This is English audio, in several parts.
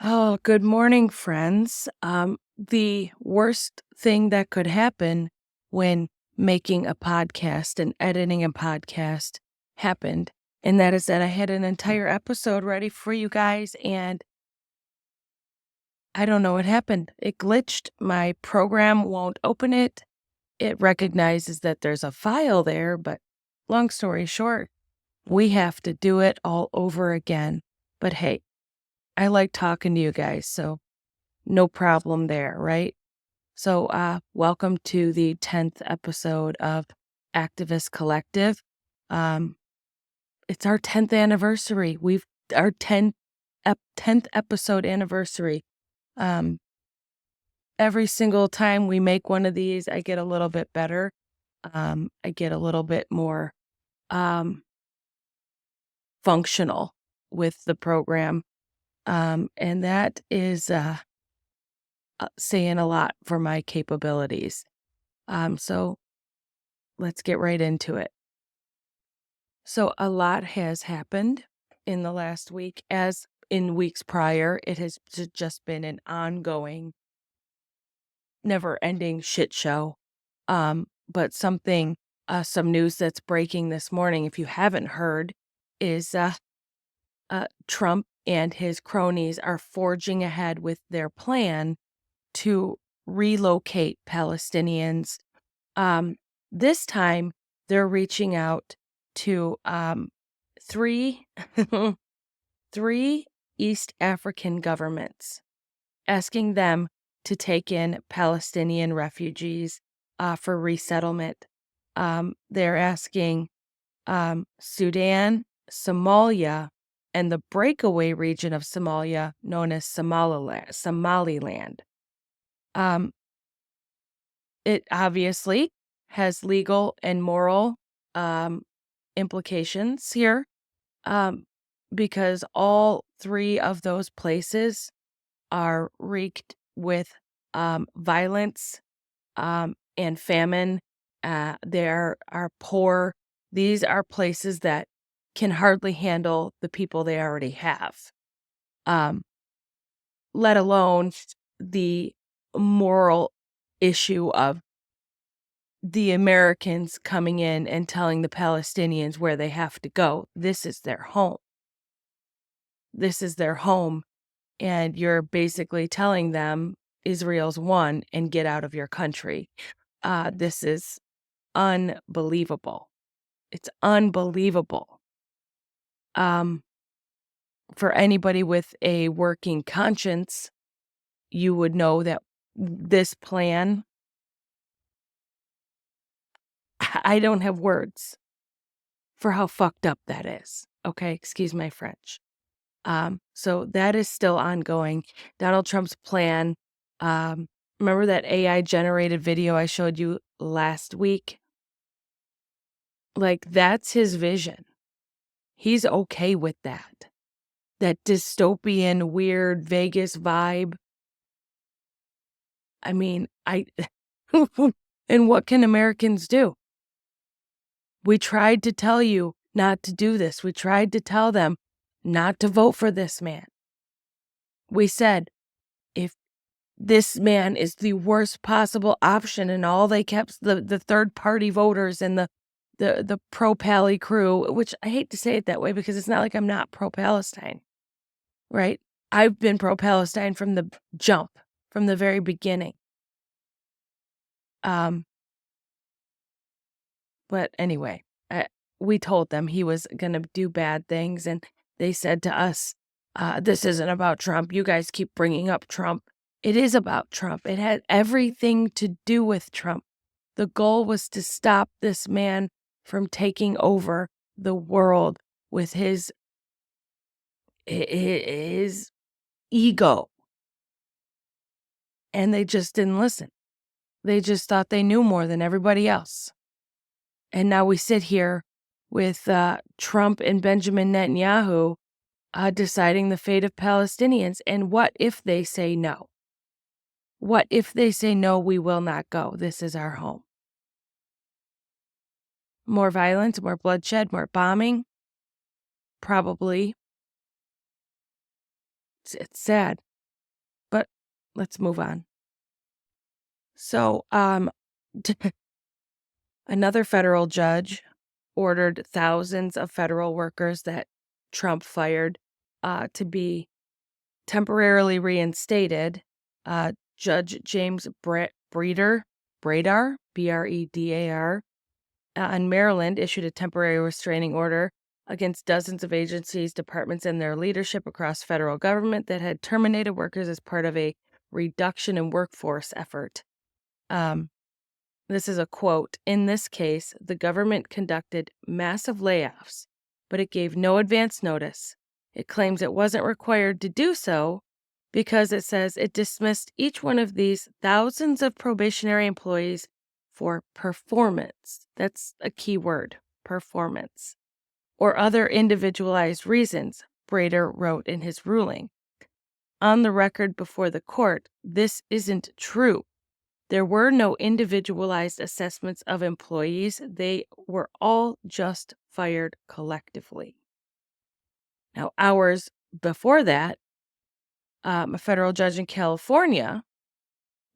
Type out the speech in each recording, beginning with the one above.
Oh, good morning, friends. The worst thing that could happen when making a podcast and editing a podcast happened. And that is that I had an entire episode ready for you guys, and I don't know what happened. It glitched. My program won't open it. It recognizes that there's a file there, but long story short, we have to do it all over again. But hey, I like talking to you guys, so no problem there, right? So, welcome to the 10th episode of Activist Collective. Um, it's our 10th anniversary. Our 10th episode anniversary. Um, every single time we make one of these, I get a little bit better. I get a little bit more functional with the program. And that is saying a lot for my capabilities. So let's get right into it. So a lot has happened in the last week. As in weeks prior, it has just been an ongoing, never-ending shit show. But some news that's breaking this morning, if you haven't heard, is Trump and his cronies are forging ahead with their plan to relocate Palestinians. This time, they're reaching out to three three East African governments, asking them to take in Palestinian refugees for resettlement. They're asking Sudan, Somalia, and the breakaway region of Somalia known as Somaliland. It obviously has legal and moral implications here, because all three of those places are wreaked with violence and famine. There are poor. These are places that can hardly handle the people they already have, let alone the moral issue of the Americans coming in and telling the Palestinians where they have to go. This is their home. This is their home. And you're basically telling them Israel's won and get out of your country. This is unbelievable. It's unbelievable. For anybody with a working conscience, you would know that this plan, I don't have words for how fucked up that is. Okay, excuse my French. So that is still ongoing. Donald Trump's plan. Remember that AI generated video I showed you last week? Like, that's his vision. He's okay with that. That dystopian, weird Vegas vibe. I mean, and what can Americans do? We tried to tell you not to do this. We tried to tell them not to vote for this man. We said, if this man is the worst possible option, and all they kept, the third party voters and the pro-Pally crew, which I hate to say it that way because it's not like I'm not pro-Palestine, right? I've been pro-Palestine from the jump, from the very beginning. But anyway, we told them he was going to do bad things, and they said to us, this isn't about Trump. You guys keep bringing up Trump. It is about Trump. It had everything to do with Trump. The goal was to stop this man from taking over the world with his ego. And they just didn't listen. They just thought they knew more than everybody else. And now we sit here with Trump and Benjamin Netanyahu deciding the fate of Palestinians. And what if they say no? What if they say, no, we will not go? This is our home. More violence, more bloodshed, more bombing? Probably. It's sad. let's move on. So, another federal judge ordered thousands of federal workers that Trump fired to be temporarily reinstated. Judge James Bredar, Bredar, in Maryland, issued a temporary restraining order against dozens of agencies, departments, and their leadership across federal government that had terminated workers as part of a reduction in workforce effort. This is a quote. In this case, the government conducted massive layoffs, but it gave no advance notice. It claims it wasn't required to do so because it says it dismissed each one of these thousands of probationary employees for performance. That's a key word, performance, or other individualized reasons, Brader wrote in his ruling. On the record before the court, this isn't true. There were no individualized assessments of employees. They were all just fired collectively. Now, hours before that, a federal judge in California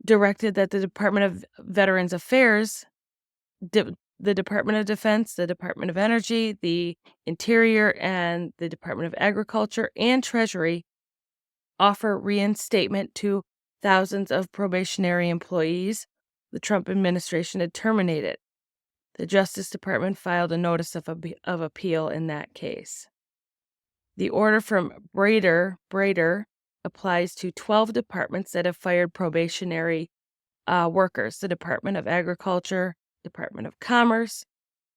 directed that the Department of Veterans Affairs, the Department of Defense, the Department of Energy, the Interior, and the Department of Agriculture and Treasury offer reinstatement to thousands of probationary employees the Trump administration had terminated. The Justice Department filed a notice of appeal in that case. The order from Brader applies to 12 departments that have fired probationary workers: the Department of Agriculture, Department of Commerce,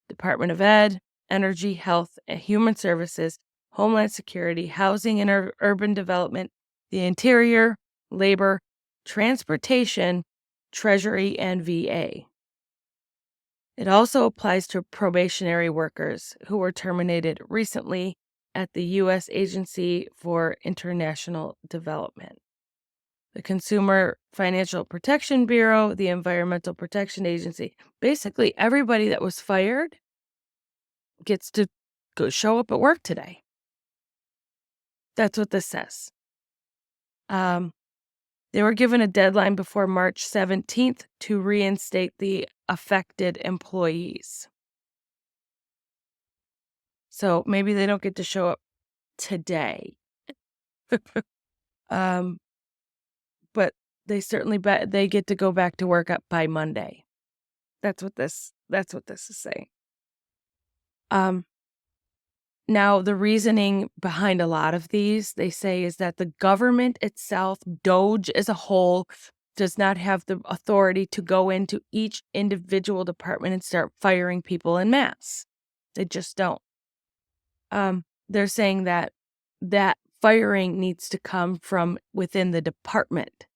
Department of Ed, Energy, Health and Human Services, Homeland Security, Housing and Urban Development, the Interior, Labor, Transportation, Treasury, and VA. It also applies to probationary workers who were terminated recently at the U.S. Agency for International Development, the Consumer Financial Protection Bureau, the Environmental Protection Agency. Basically, everybody that was fired gets to go show up at work today. That's what this says. They were given a deadline before March 17th to reinstate the affected employees. So maybe they don't get to show up today. But they certainly they get to go back to work up by Monday. That's what this is saying. Now, the reasoning behind a lot of these, they say, is that the government itself, DOGE as a whole, does not have the authority to go into each individual department and start firing people en masse. They just don't. They're saying that firing needs to come from within the department.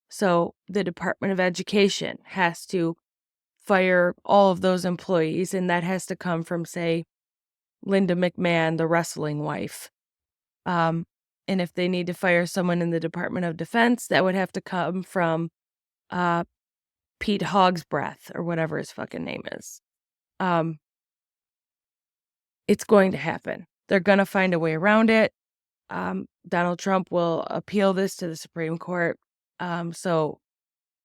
So the Department of Education has to fire all of those employees, and that has to come from, say, Linda McMahon, the wrestling wife. And if they need to fire someone in the Department of Defense, that would have to come from Pete Hogsbreath or whatever his fucking name is. It's going to happen. They're going to find a way around it. Donald Trump will appeal this to the Supreme Court. So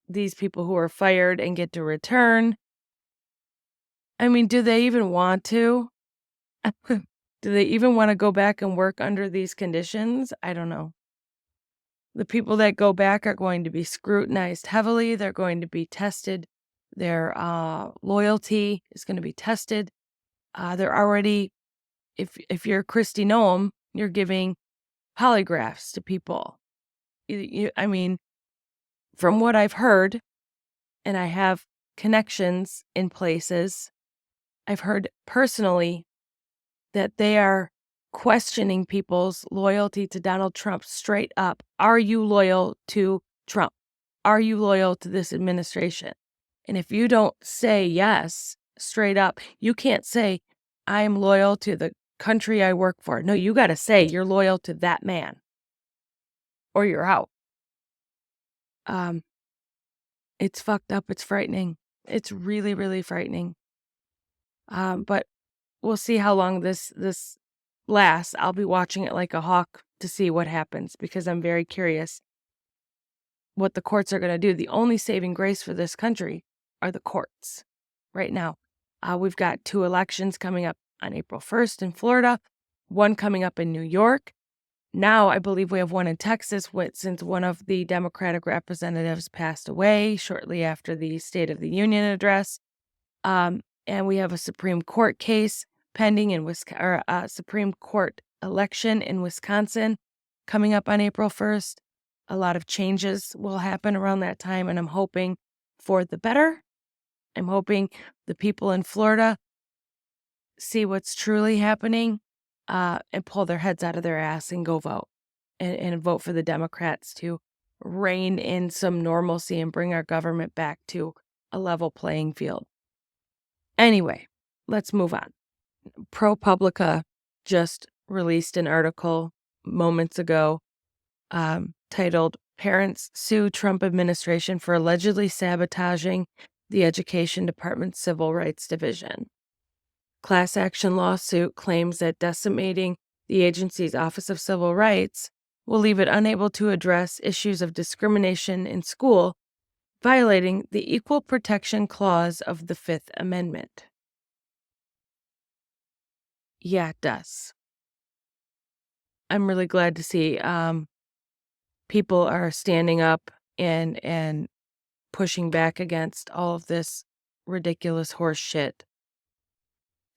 these people who are fired and get to return, I mean, do they even want to? Do they even want to go back and work under these conditions? I don't know. The people that go back are going to be scrutinized heavily. They're going to be tested. Their loyalty is going to be tested. They're already, if you're Kristi Noem, you're giving polygraphs to people. I mean, from what I've heard, and I have connections in places, I've heard personally that they are questioning people's loyalty to Donald Trump straight up. Are you loyal to Trump? Are you loyal to this administration? And if you don't say yes straight up, you can't say, I'm loyal to the country I work for. No, you got to say you're loyal to that man or you're out. It's fucked up. It's frightening. It's really, really frightening. But we'll see how long this lasts. I'll be watching it like a hawk to see what happens because I'm very curious what the courts are going to do. The only saving grace for this country are the courts right now. We've got 2 elections coming up on April 1st in Florida, one coming up in New York. Now, I believe we have one in Texas since one of the Democratic representatives passed away shortly after the State of the Union address. And we have a Supreme Court case pending in Wisconsin, or a Supreme Court election in Wisconsin coming up on April 1st. A lot of changes will happen around that time, and I'm hoping for the better. I'm hoping the people in Florida see what's truly happening and pull their heads out of their ass and go vote and vote for the Democrats to rein in some normalcy and bring our government back to a level playing field. Anyway, let's move on. ProPublica just released an article moments ago titled "Parents Sue Trump Administration for Allegedly Sabotaging the Education Department's Civil Rights Division." Class action lawsuit claims that decimating the agency's Office of Civil Rights will leave it unable to address issues of discrimination in school, violating the Equal Protection Clause of the Fifth Amendment. Yeah, it does. I'm really glad to see people are standing up and pushing back against all of this ridiculous horse shit.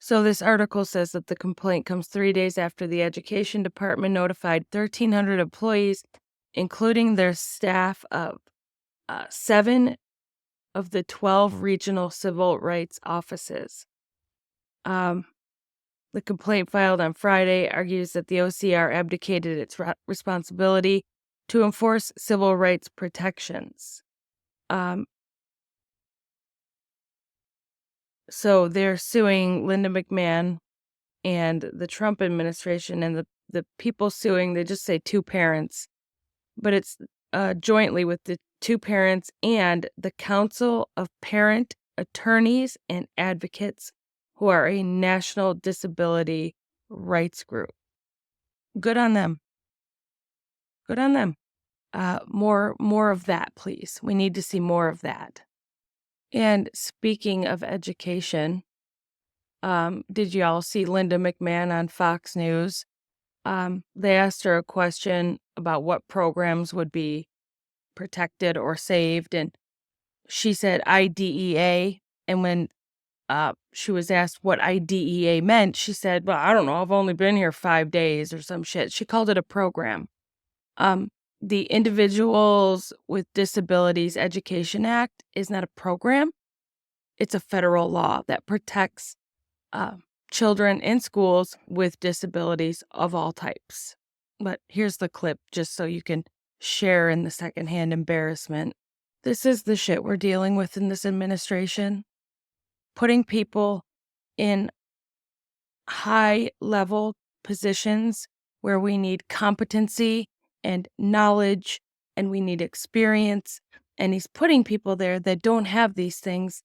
So this article says that the complaint comes 3 days after the Education Department notified 1,300 employees, including their staff of 7 of the 12 regional civil rights offices. The complaint filed on Friday argues that the OCR abdicated its responsibility to enforce civil rights protections. So they're suing Linda McMahon and the Trump administration, and the people suing, they just say 2 parents, but it's jointly with the 2 parents and the Council of Parent Attorneys and Advocates, who are a national disability rights group. Good on them. Good on them. More of that, please. We need to see more of that. And speaking of education, did you all see Linda McMahon on Fox News? They asked her a question about what programs would be protected or saved, and she said IDEA. And when she was asked what IDEA meant, she said, "Well, I don't know. I've only been here 5 days or some shit." She called it a program. The Individuals with Disabilities Education Act is not a program. It's a federal law that protects children in schools with disabilities of all types. But here's the clip just so you can share in the secondhand embarrassment. This is the shit we're dealing with in this administration. Putting people in high-level positions where we need competency and knowledge and we need experience, and he's putting people there that don't have these things.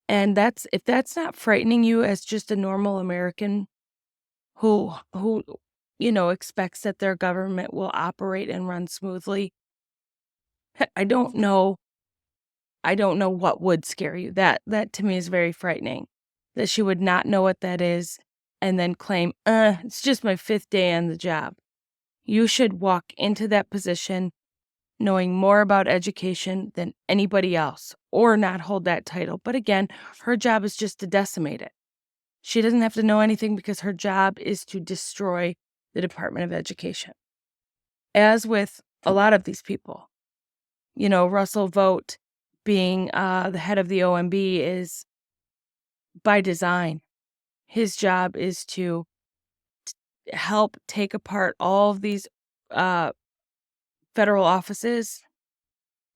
And if that's not frightening you as just a normal American who expects that their government will operate and run smoothly, I don't know what would scare you. That to me is very frightening, that she would not know what that is and then claim, it's just my 5th day on the job. You should walk into that position knowing more about education than anybody else, or not hold that title. But again, her job is just to decimate it. She doesn't have to know anything because her job is to destroy the Department of Education. As with a lot of these people, Russell Vought being the head of the OMB is by design. His job is to help take apart all of these federal offices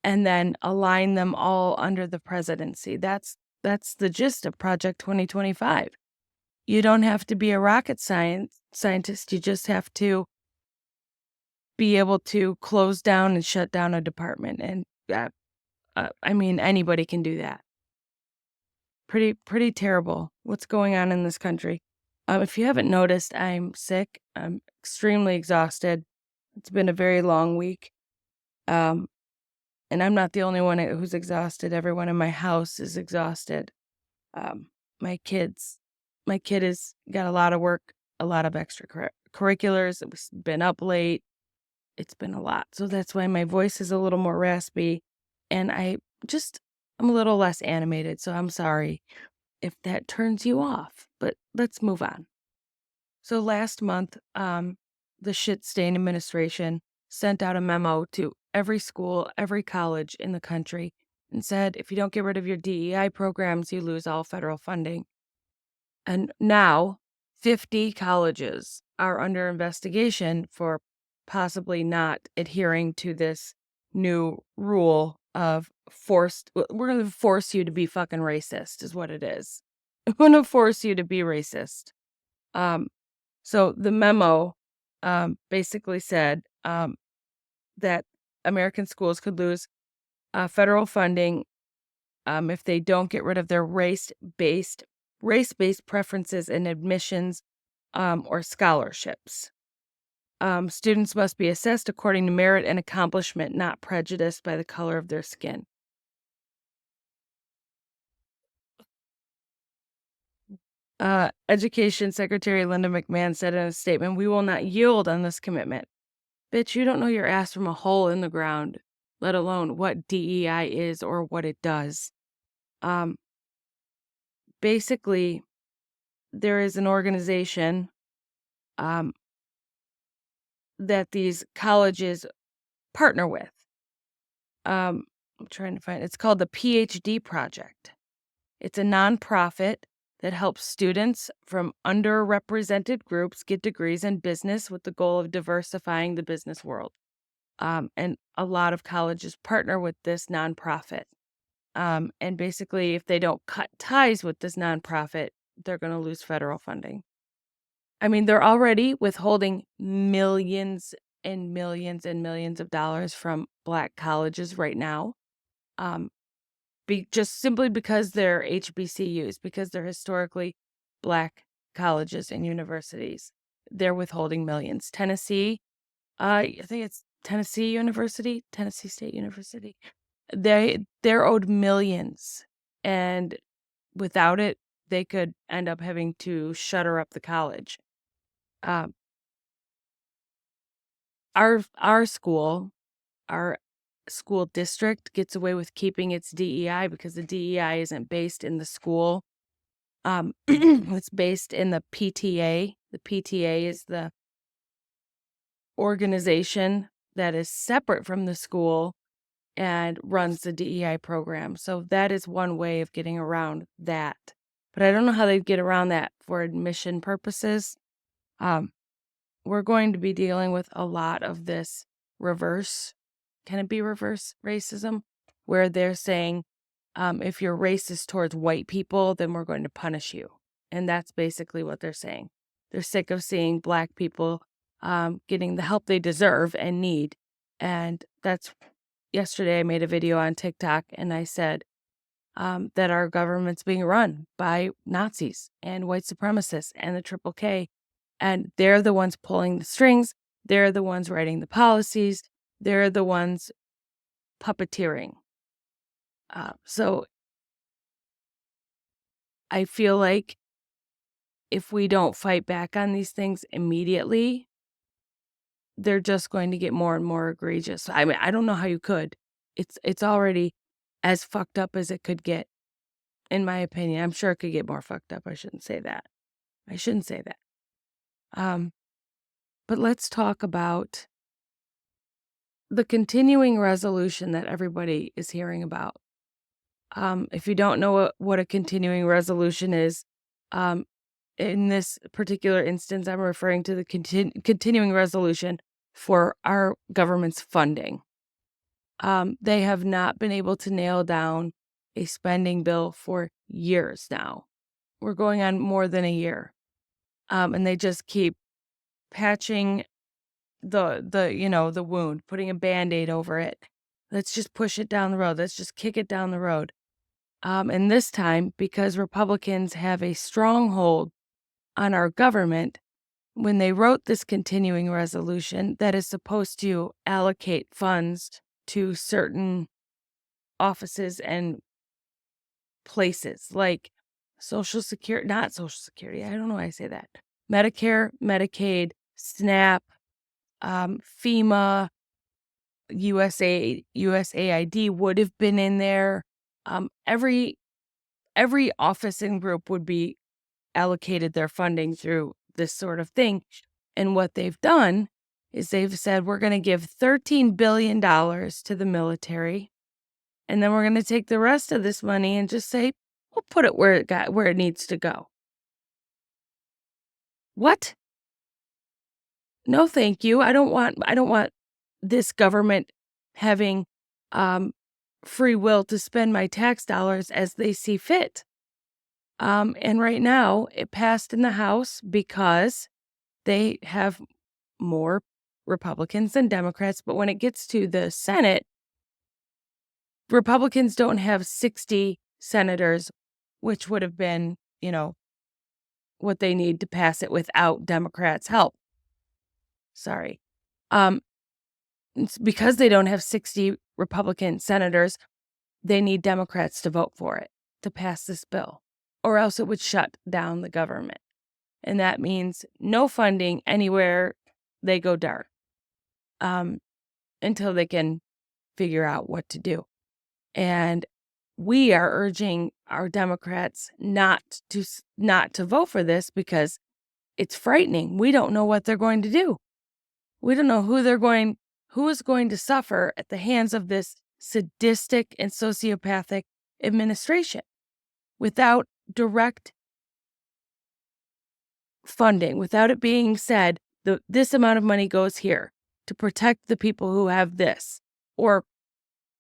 and then align them all under the presidency. That's the gist of Project 2025. You don't have to be a rocket scientist. You just have to be able to close down and shut down a department. And anybody can do that. Pretty terrible what's going on in this country. If you haven't noticed, I'm sick. I'm extremely exhausted. It's been a very long week. and I'm not the only one who's exhausted. Everyone in my house is exhausted. My kids, my kid has got a lot of work, a lot of extracurriculars. It's been up late. It's been a lot. So that's why my voice is a little more raspy, and I'm a little less animated. So I'm sorry if that turns you off, but let's move on. So last month, the shit stain administration sent out a memo to every school, every college in the country and said, if you don't get rid of your DEI programs, you lose all federal funding. And now 50 colleges are under investigation for possibly not adhering to this new rule of we're going to force you to be fucking racist is what it is. I'm going to force you to be racist. So the memo basically said that American schools could lose federal funding if they don't get rid of their race-based preferences in admissions or scholarships. Students must be assessed according to merit and accomplishment, not prejudiced by the color of their skin. Education Secretary Linda McMahon said in a statement, "We will not yield on this commitment." Bitch, you don't know your ass from a hole in the ground, let alone what DEI is or what it does. Basically, there is an organization that these colleges partner with. I'm trying to find it's called the PhD Project. It's a nonprofit that helps students from underrepresented groups get degrees in business with the goal of diversifying the business world. And a lot of colleges partner with this nonprofit. And basically, if they don't cut ties with this nonprofit, they're going to lose federal funding. I mean, they're already withholding millions and millions and millions of dollars from Black colleges right now. Just simply because they're HBCUs, because they're historically Black colleges and universities. They're withholding millions. Tennessee, I think it's Tennessee State University. They're owed millions, and without it, they could end up having to shutter up the college. Our school, our school district gets away with keeping its DEI because the DEI isn't based in the school. It's based in the PTA. The PTA is the organization that is separate from the school and runs the DEI program. So that is one way of getting around that. But I don't know how they'd get around that for admission purposes. We're going to be dealing with a lot of this reverse racism, where they're saying, if you're racist towards white people, then we're going to punish you. And that's basically what they're saying. They're sick of seeing Black people getting the help they deserve and need. And yesterday I made a video on TikTok and I said that our government's being run by Nazis and white supremacists and the Triple K. And they're the ones pulling the strings. They're the ones writing the policies. They're the ones puppeteering. So I feel like if we don't fight back on these things immediately, they're just going to get more and more egregious. I mean, I don't know how you could. It's already as fucked up as it could get, in my opinion. I'm sure it could get more fucked up. I shouldn't say that. But let's talk about the continuing resolution that everybody is hearing about. If you don't know what a continuing resolution is, in this particular instance, I'm referring to the continuing resolution for our government's funding. They have not been able to nail down a spending bill for years now. We're going on more than a year. And they just keep patching the wound, putting a Band-Aid over it. Let's just push it down the road. Let's just kick it down the road. And this time, because Republicans have a stronghold on our government, when they wrote this continuing resolution that is supposed to allocate funds to certain offices and places like Social Security, not Social Security, I don't know why I say that. Medicare, Medicaid, SNAP, FEMA, USAID would have been in there. Every office and group would be allocated their funding through this sort of thing. And what they've done is they've said, we're going to give $13 billion to the military. And then we're going to take the rest of this money and just say, we'll put it where it needs to go. What? No, thank you. I don't want this government having free will to spend my tax dollars as they see fit. And right now it passed in the House because they have more Republicans than Democrats. But when it gets to the Senate, Republicans don't have 60 senators, which would have been, what they need to pass it without Democrats' help. Sorry. It's because they don't have 60 Republican senators, they need Democrats to vote for it to pass this bill, or else it would shut down the government. And that means no funding anywhere they go dark until they can figure out what to do. And we are urging our Democrats not to vote for this because it's frightening. We don't know what they're going to do. We don't know who is going to suffer at the hands of this sadistic and sociopathic administration without direct funding, without it being said, this amount of money goes here to protect the people who have this, or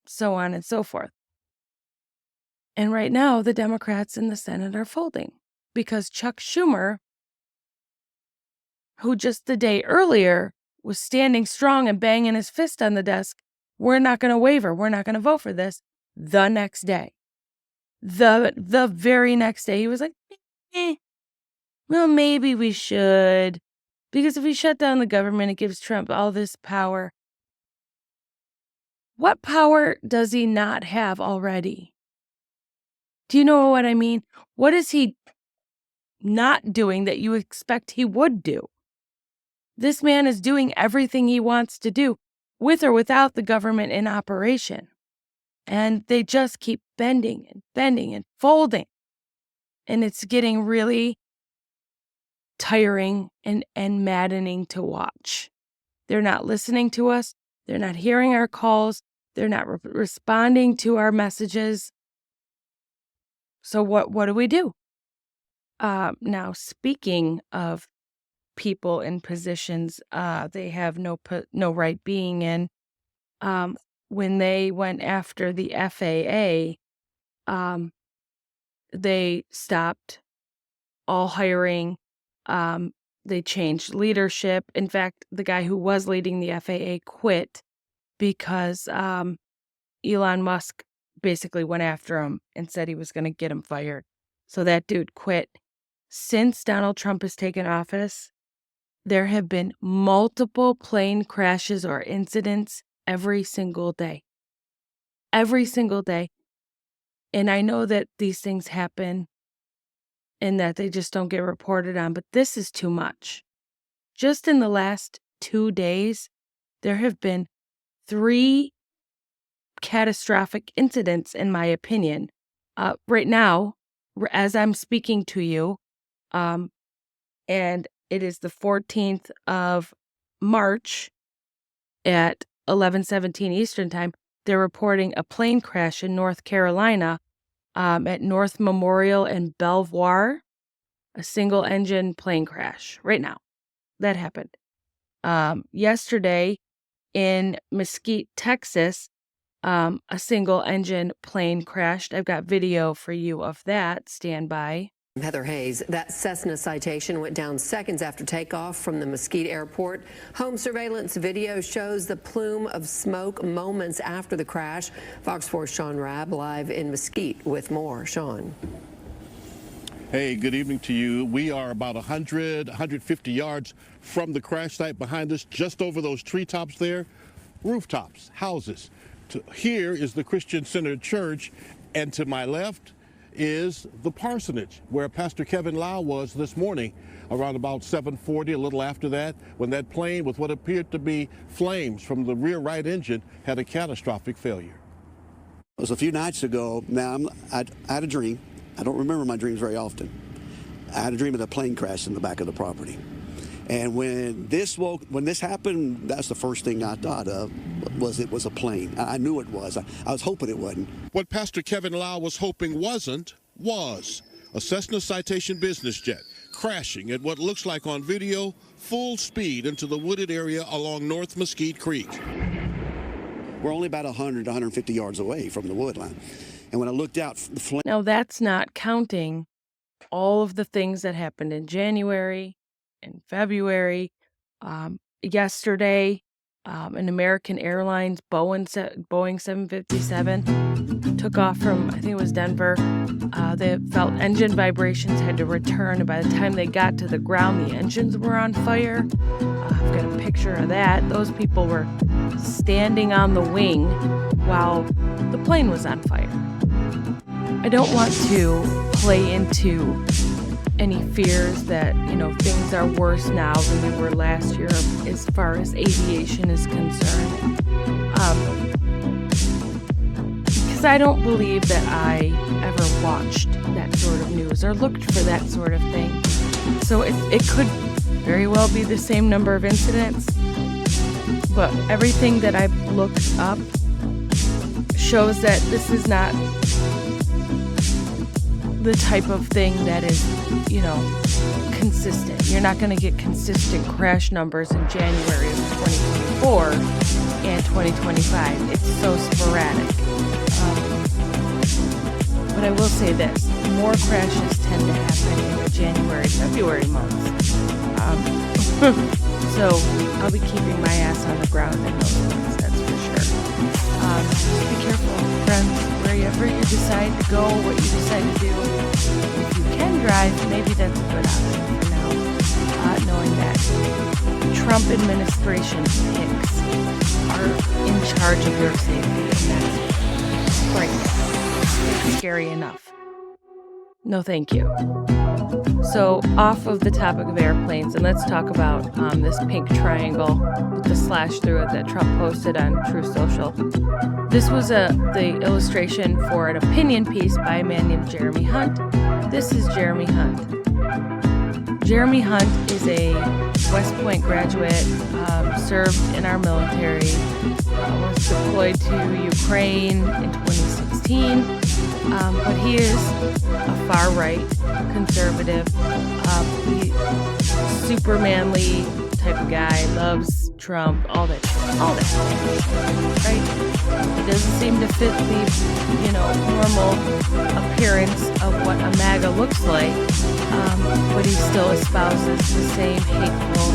so on and so forth. And right now, the Democrats in the Senate are folding because Chuck Schumer, who just the day earlier was standing strong and banging his fist on the desk, we're not going to waver, we're not going to vote for this, the next day. The very next day, he was like, well, maybe we should, because if we shut down the government, it gives Trump all this power. What power does he not have already? Do you know what I mean? What is he not doing that you expect he would do? This man is doing everything he wants to do, with or without the government in operation. And they just keep bending and bending and folding. And it's getting really tiring and maddening to watch. They're not listening to us. They're not hearing our calls. They're not responding to our messages. So what do we do? Now, speaking of people in positions they have no right being in, when they went after the FAA, they stopped all hiring. They changed leadership. In fact, the guy who was leading the FAA quit because Elon Musk basically went after him and said he was going to get him fired. So that dude quit. Since Donald Trump has taken office, there have been multiple plane crashes or incidents every single day. Every single day. And I know that these things happen and that they just don't get reported on, but this is too much. Just in the last 2 days, there have been 3 catastrophic incidents, in my opinion. Right now, as I'm speaking to you, and it is the 14th of March at 11:17 Eastern Time, they're reporting a plane crash in North Carolina at North Memorial and Belvoir, a single-engine plane crash right now. That happened. Yesterday in Mesquite, Texas, a single-engine plane crashed. I've got video for you of that. Stand by. Heather Hayes, that Cessna Citation went down seconds after takeoff from the Mesquite airport. Home surveillance video shows the plume of smoke moments after the crash. Fox 4's Sean Rabb live in Mesquite with more. Sean. Hey, good evening to you. We are about 150 yards from the crash site. Behind us, just over those treetops there, rooftops, houses. Here is the Christian Centered Church, and to my left is the parsonage where Pastor Kevin Lau was this morning around about 7:40, a little after that, when that plane with what appeared to be flames from the rear right engine had a catastrophic failure. It was a few nights ago. Now, I had a dream. I don't remember my dreams very often. I had a dream of a plane crash in the back of the property. And when this happened, that's the first thing I thought of, was it was a plane. I knew it was. I was hoping it wasn't. What Pastor Kevin Lau was hoping wasn't, was a Cessna Citation business jet crashing at what looks like on video full speed into the wooded area along North Mesquite Creek. We're only about 100 to 150 yards away from the wood line. And when I looked out, the flame... Now, that's not counting all of the things that happened in January, in February, yesterday, an American Airlines Boeing 757 took off from, I think it was Denver. They felt engine vibrations, had to return, and by the time they got to the ground, the engines were on fire. I've got a picture of that. Those people were standing on the wing while the plane was on fire. I don't want to play into any fears that, things are worse now than they were last year as far as aviation is concerned. Because I don't believe that I ever watched that sort of news or looked for that sort of thing. So it could very well be the same number of incidents, but everything that I've looked up shows that this is not the type of thing that is, consistent. You're not going to get consistent crash numbers in January of 2024 and 2025. It's so sporadic. But I will say this, more crashes tend to happen in the January, February months. So I'll be keeping my ass on the ground in those months, that's for sure. Just be careful, friends, wherever you decide to go, what you decide to do. If you can drive, maybe that's a good option for now, knowing that Trump administration picks are in charge of your safety, and that's frightening. It's scary enough. No, thank you. So, off of the topic of airplanes, and let's talk about this pink triangle with the slash through it that Trump posted on Truth Social. This was the illustration for an opinion piece by a man named Jeremy Hunt. This is Jeremy Hunt. Jeremy Hunt is a West Point graduate, served in our military, was deployed to Ukraine in 2016, but he is a far-right conservative, super manly type of guy, loves Trump, all that, right? He doesn't seem to fit the, normal appearance of what a MAGA looks like, but he still espouses the same hateful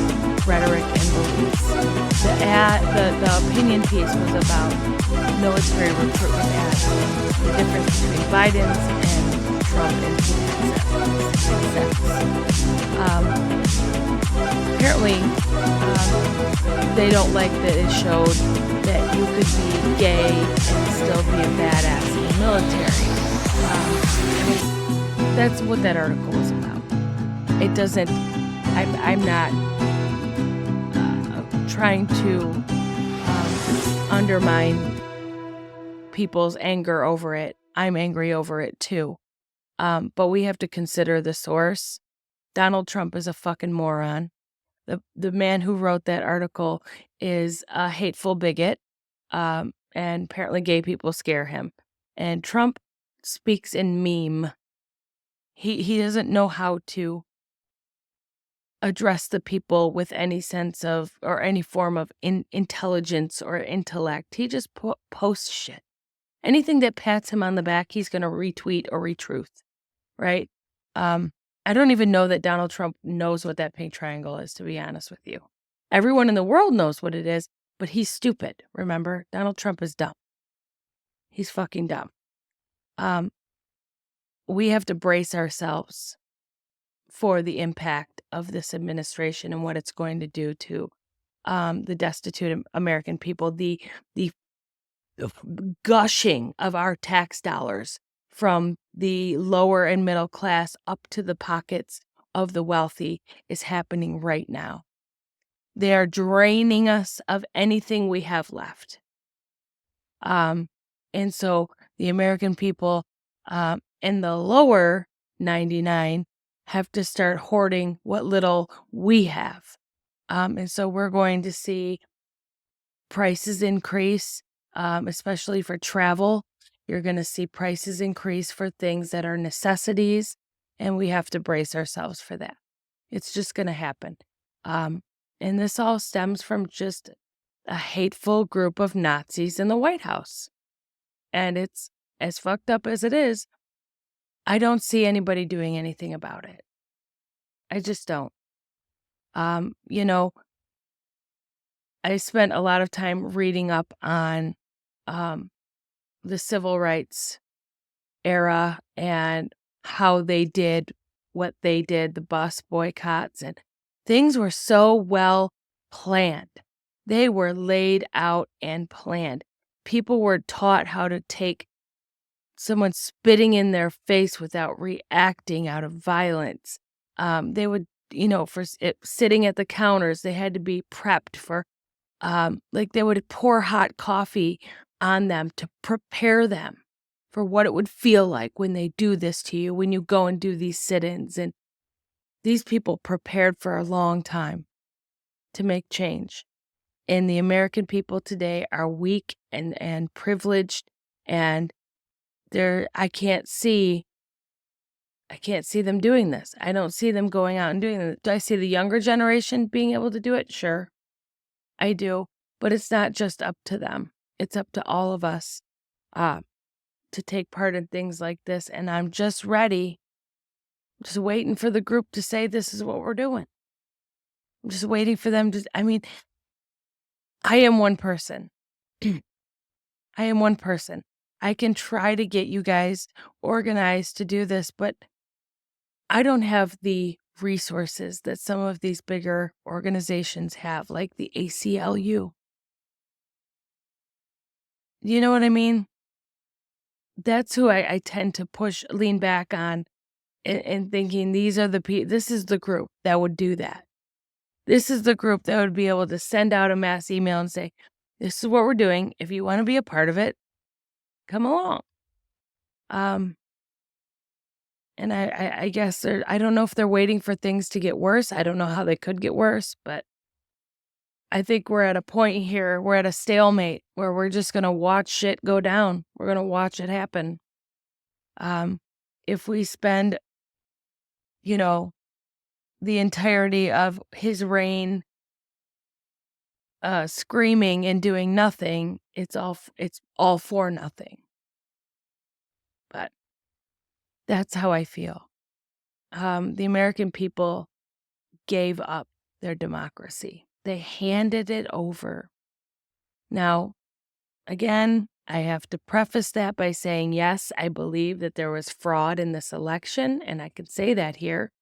rhetoric and beliefs. The opinion piece was about military recruitment ads, the difference between Biden's and Trump and apparently, they don't like that it showed that you could be gay and still be a badass in the military. That's what that article was about. It doesn't, I'm not trying to undermine people's anger over it. I'm angry over it too. But we have to consider the source. Donald Trump is a fucking moron. The man who wrote that article is a hateful bigot, and apparently gay people scare him. And Trump speaks in meme. He doesn't know how to address the people with any sense of, or any form of intelligence or intellect. He just posts shit. Anything that pats him on the back, he's going to retweet or retruth, right? I don't even know that Donald Trump knows what that pink triangle is, to be honest with you. Everyone in the world knows what it is, but he's stupid, remember? Donald Trump is dumb. He's fucking dumb. We have to brace ourselves for the impact of this administration and what it's going to do to the destitute American people. The gushing of our tax dollars from the lower and middle class up to the pockets of the wealthy is happening right now. They are draining us of anything we have left. And so the American people in the lower 99 have to start hoarding what little we have. And so we're going to see prices increase, especially for travel. You're going to see prices increase for things that are necessities, and we have to brace ourselves for that. It's just going to happen. And this all stems from just a hateful group of Nazis in the White House. And it's as fucked up as it is, I don't see anybody doing anything about it. I just don't. You know, I spent a lot of time reading up on the civil rights era and how they did what they did, the bus boycotts, and things were so well planned. They were laid out and planned. People were taught how to take someone spitting in their face without reacting out of violence. They would, sitting at the counters, they had to be prepped for, like they would pour hot coffee on them to prepare them for what it would feel like when they do this to you, when you go and do these sit-ins. And these people prepared for a long time to make change. And the American people today are weak and privileged, and I can't see them doing this. I don't see them going out and doing it. Do I see the younger generation being able to do it? Sure, I do. But it's not just up to them. It's up to all of us to take part in things like this. And I'm just ready, just waiting for the group to say this is what we're doing. I'm just waiting for them to, I am one person. I am one person. I can try to get you guys organized to do this, but I don't have the resources that some of these bigger organizations have, like the ACLU. You know what I mean? That's who I tend to lean back on and thinking this is the group that would do that. This is the group that would be able to send out a mass email and say, this is what we're doing. If you want to be a part of it, come along. And I guess I don't know if they're waiting for things to get worse. I don't know how they could get worse, but I think we're at a point here, we're at a stalemate where we're just going to watch shit go down. We're going to watch it happen. If we spend, the entirety of his reign screaming and doing nothing, it's all for nothing. But that's how I feel. The American people gave up their democracy. They handed it over. Now, again, I have to preface that by saying, yes, I believe that there was fraud in this election, and I can say that here.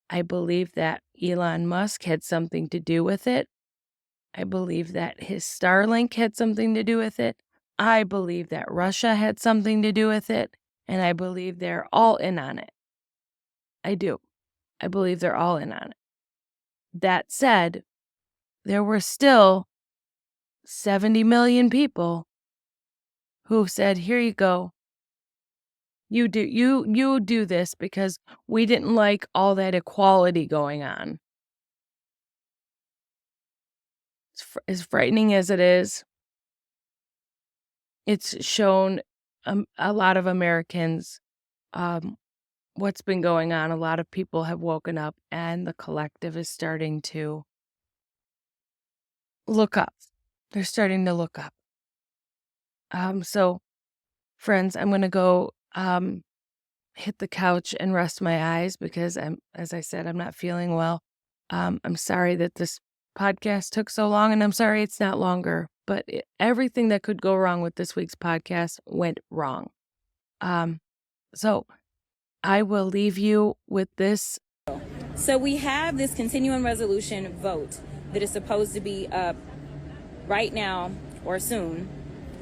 I believe that Elon Musk had something to do with it. I believe that his Starlink had something to do with it. I believe that Russia had something to do with it, and I believe they're all in on it. I do. I believe they're all in on it. That said, there were still 70 million people who said, here you go. You do this because we didn't like all that equality going on. As frightening as it is, it's shown a lot of Americans what's been going on. A lot of people have woken up, and the collective is starting to look up. They're starting to look up. So, friends, I'm going to go hit the couch and rest my eyes because as I said, I'm not feeling well. I'm sorry that this podcast took so long, and I'm sorry it's not longer, but everything that could go wrong with this week's podcast went wrong. So I will leave you with this. So we have this continuing resolution vote that is supposed to be up right now or soon.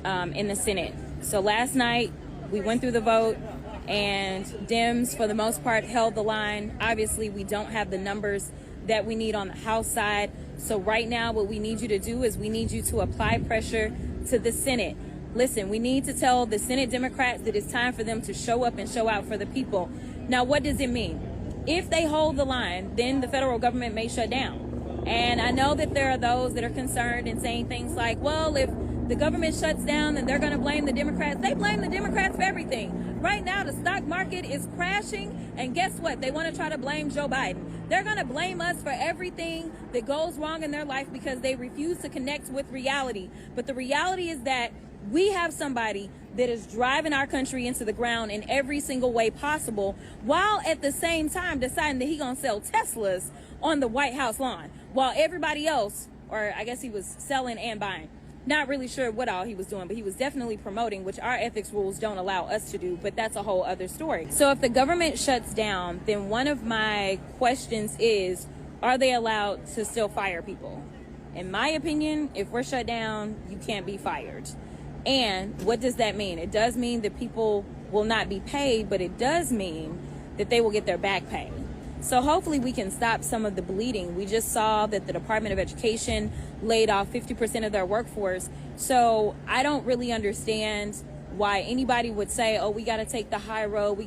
in the Senate. So last night we went through the vote, and Dems, for the most part, held the line. Obviously, we don't have the numbers that we need on the House side. So right now, what we need you to do is we need you to apply pressure to the Senate. Listen, we need to tell the Senate Democrats that it's time for them to show up and show out for the people. Now, what does it mean? If they hold the line, then the federal government may shut down. And I know that there are those that are concerned and saying things like, well, if the government shuts down, then they're going to blame the Democrats. They blame the Democrats for everything. Right now, the stock market is crashing, and guess what? They want to try to blame Joe Biden. They're going to blame us for everything that goes wrong in their life because they refuse to connect with reality. But the reality is that we have somebody that is driving our country into the ground in every single way possible, while at the same time deciding that he's going to sell Teslas on the White House lawn, while everybody else, or I guess he was selling and buying. Not really sure what all he was doing, but he was definitely promoting, which our ethics rules don't allow us to do, but that's a whole other story. So if the government shuts down, then one of my questions is, are they allowed to still fire people? In my opinion, if we're shut down, you can't be fired. And what does that mean? It does mean that people will not be paid, but it does mean that they will get their back pay. So hopefully we can stop some of the bleeding. We just saw that the Department of Education laid off 50% of their workforce. So I don't really understand why anybody would say, oh, we got to take the high road.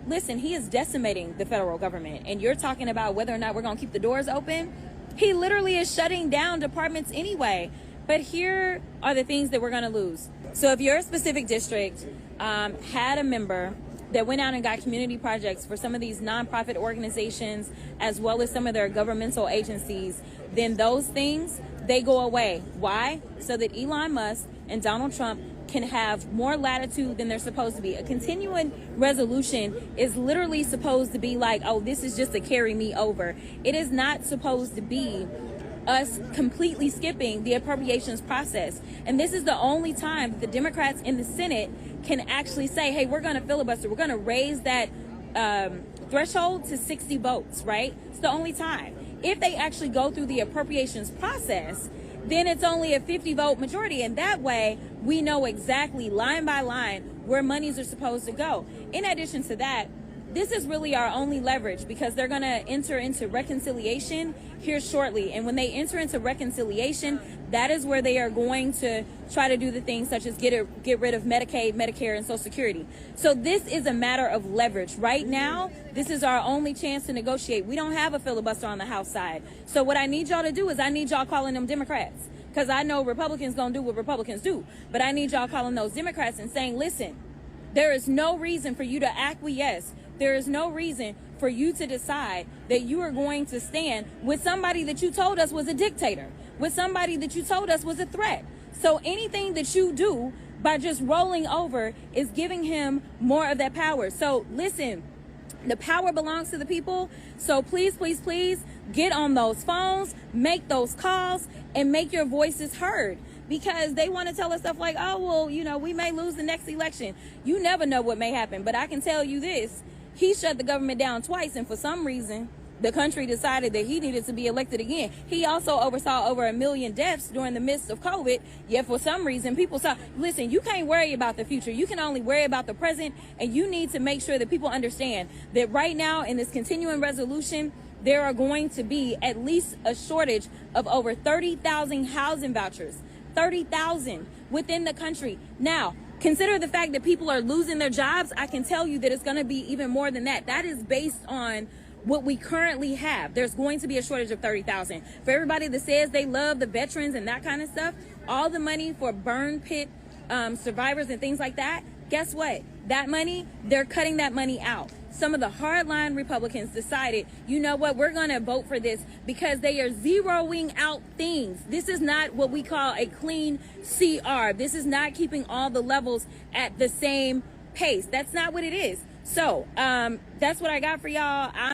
Listen, he is decimating the federal government. And you're talking about whether or not we're going to keep the doors open. He literally is shutting down departments anyway. But here are the things that we're going to lose. So if your specific district had a member that went out and got community projects for some of these nonprofit organizations, as well as some of their governmental agencies, then those things, they go away. Why? So that Elon Musk and Donald Trump can have more latitude than they're supposed to be. A continuing resolution is literally supposed to be like, oh, this is just to carry me over. It is not supposed to be us completely skipping the appropriations process. And this is the only time that the Democrats in the Senate can actually say, hey, we're going to filibuster. We're going to raise that threshold to 60 votes, right? It's the only time. If they actually go through the appropriations process, then it's only a 50-vote majority. And that way, we know exactly line by line where monies are supposed to go. In addition to that, this is really our only leverage because they're going to enter into reconciliation here shortly. And when they enter into reconciliation, that is where they are going to try to do the things such as get rid of Medicaid, Medicare, and Social Security. So this is a matter of leverage. Right now, this is our only chance to negotiate. We don't have a filibuster on the House side. So what I need y'all to do is I need y'all calling them Democrats, because I know Republicans going to do what Republicans do. But I need y'all calling those Democrats and saying, listen, there is no reason for you to acquiesce. There is no reason for you to decide that you are going to stand with somebody that you told us was a dictator, with somebody that you told us was a threat. So anything that you do by just rolling over is giving him more of that power. So listen, the power belongs to the people. So please, please, please get on those phones, make those calls, and make your voices heard. Because they want to tell us stuff like, oh, well, you know, we may lose the next election. You never know what may happen. But I can tell you this. He shut the government down twice, and for some reason, the country decided that he needed to be elected again. He also oversaw over 1 million deaths during the midst of COVID, yet for some reason, people saw, listen, you can't worry about the future. You can only worry about the present, and you need to make sure that people understand that right now in this continuing resolution, there are going to be at least a shortage of over 30,000 housing vouchers, 30,000 within the country. Now, consider the fact that people are losing their jobs. I can tell you that it's going to be even more than that. That is based on what we currently have. There's going to be a shortage of 30,000. For everybody that says they love the veterans and that kind of stuff, all the money for burn pit survivors and things like that, guess what? That money, they're cutting that money out. Some of the hardline Republicans decided, you know what, we're going to vote for this because they are zeroing out things. This is not what we call a clean CR. This is not keeping all the levels at the same pace. That's not what it is. So that's what I got for y'all.